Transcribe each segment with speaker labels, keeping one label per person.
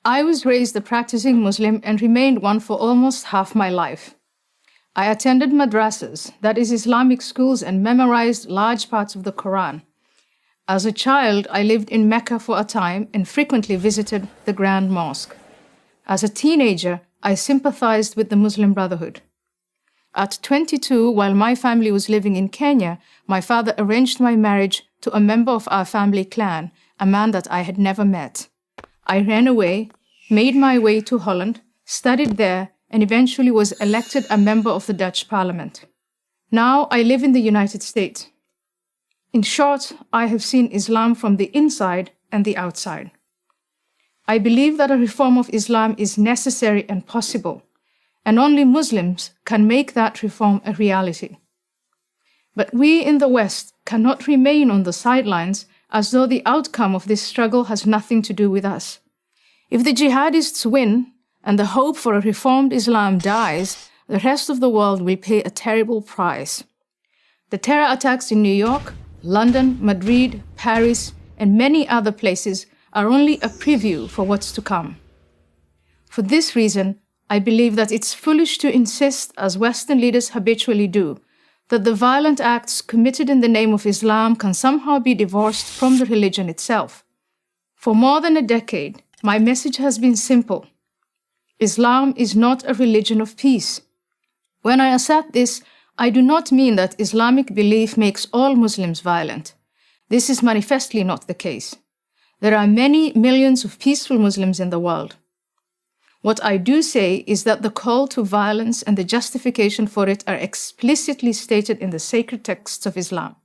Speaker 1: I was raised a practicing Muslim and remained one for almost half my life. I attended madrasas, that is Islamic schools, and memorized large parts of the Quran. As a child, I lived in Mecca for a time and frequently visited the Grand Mosque. As a teenager, I sympathized with the Muslim Brotherhood. At 22, while my family was living in Kenya, my father arranged my marriage to a member of our family clan, a man that I had never met. I ran away, made my way to Holland, studied there, and eventually was elected a member of the Dutch Parliament. Now I live in the United States. In short, I have seen Islam from the inside and the outside. I believe that a reform of Islam is necessary and possible, and only Muslims can make that reform a reality. But we in the West cannot remain on the sidelines as though the outcome of this struggle has nothing to do with us. If the jihadists win and the hope for a reformed Islam dies, the rest of the world will pay a terrible price. The terror attacks in New York, London, Madrid, Paris, and many other places are only a preview for what's to come. For this reason, I believe that it's foolish to insist, as Western leaders habitually do, that the violent acts committed in the name of Islam can somehow be divorced from the religion itself. For more than a decade, my message has been simple. Islam is not a religion of peace. When I assert this, I do not mean that Islamic belief makes all Muslims violent. This is manifestly not the case. There are many millions of peaceful Muslims in the world. What I do say is that the call to violence and the justification for it are explicitly stated in the sacred texts of Islam.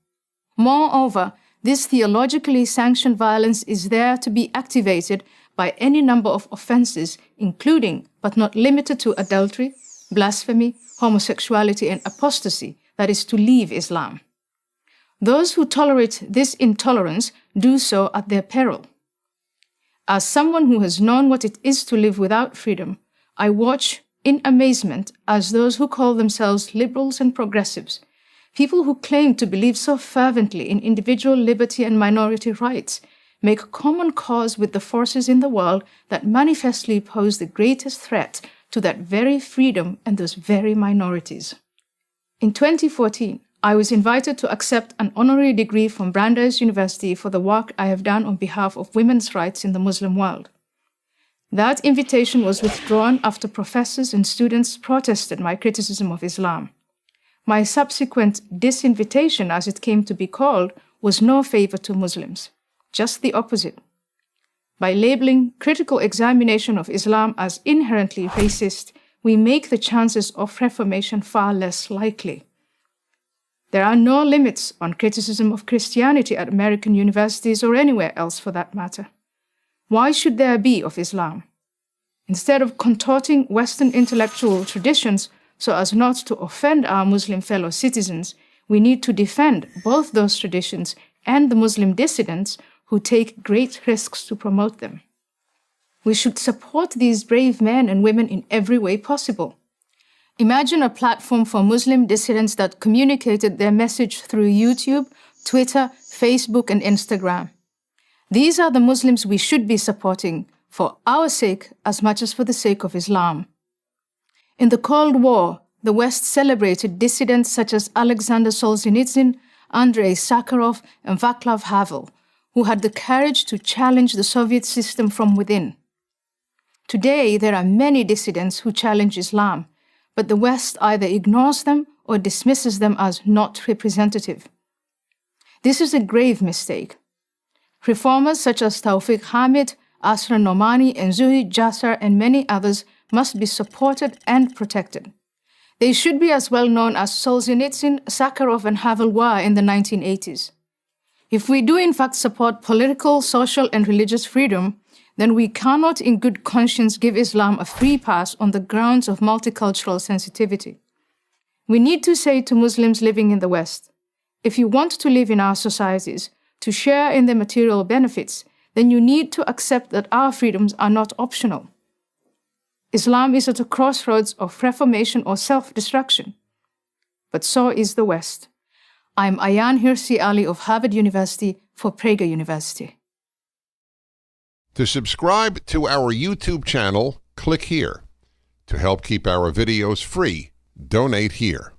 Speaker 1: Moreover, this theologically sanctioned violence is there to be activated by any number of offenses, including, but not limited to, adultery, blasphemy, homosexuality, and apostasy, that is, to leave Islam. Those who tolerate this intolerance do so at their peril. As someone who has known what it is to live without freedom, I watch in amazement as those who call themselves liberals and progressives, people who claim to believe so fervently in individual liberty and minority rights, make common cause with the forces in the world that manifestly pose the greatest threat to that very freedom and those very minorities. In 2014, I was invited to accept an honorary degree from Brandeis University for the work I have done on behalf of women's rights in the Muslim world. That invitation was withdrawn after professors and students protested my criticism of Islam. My subsequent disinvitation, as it came to be called, was no favor to Muslims, just the opposite. By labeling critical examination of Islam as inherently racist, we make the chances of reformation far less likely. There are no limits on criticism of Christianity at American universities or anywhere else for that matter. Why should there be of Islam? Instead of contorting Western intellectual traditions so as not to offend our Muslim fellow citizens, we need to defend both those traditions and the Muslim dissidents who take great risks to promote them. We should support these brave men and women in every way possible. Imagine a platform for Muslim dissidents that communicated their message through YouTube, Twitter, Facebook, and Instagram. These are the Muslims we should be supporting, for our sake as much as for the sake of Islam. In the Cold War, the West celebrated dissidents such as Alexander Solzhenitsyn, Andrei Sakharov, and Václav Havel, who had the courage to challenge the Soviet system from within. Today, there are many dissidents who challenge Islam, but the West either ignores them or dismisses them as not representative. This is a grave mistake. Reformers such as Tawfiq Hamid, Asra Nomani, and Zuhid Jasser, and many others must be supported and protected. They should be as well known as Solzhenitsyn, Sakharov, and Havel were in the 1980s. If we do in fact support political, social, and religious freedom, then we cannot in good conscience give Islam a free pass on the grounds of multicultural sensitivity. We need to say to Muslims living in the West, if you want to live in our societies, to share in the material benefits, then you need to accept that our freedoms are not optional. Islam is at a crossroads of reformation or self-destruction. But so is the West. I'm Ayaan Hirsi Ali of Harvard University for Prager University.
Speaker 2: To subscribe to our YouTube channel, click here. To help keep our videos free, donate here.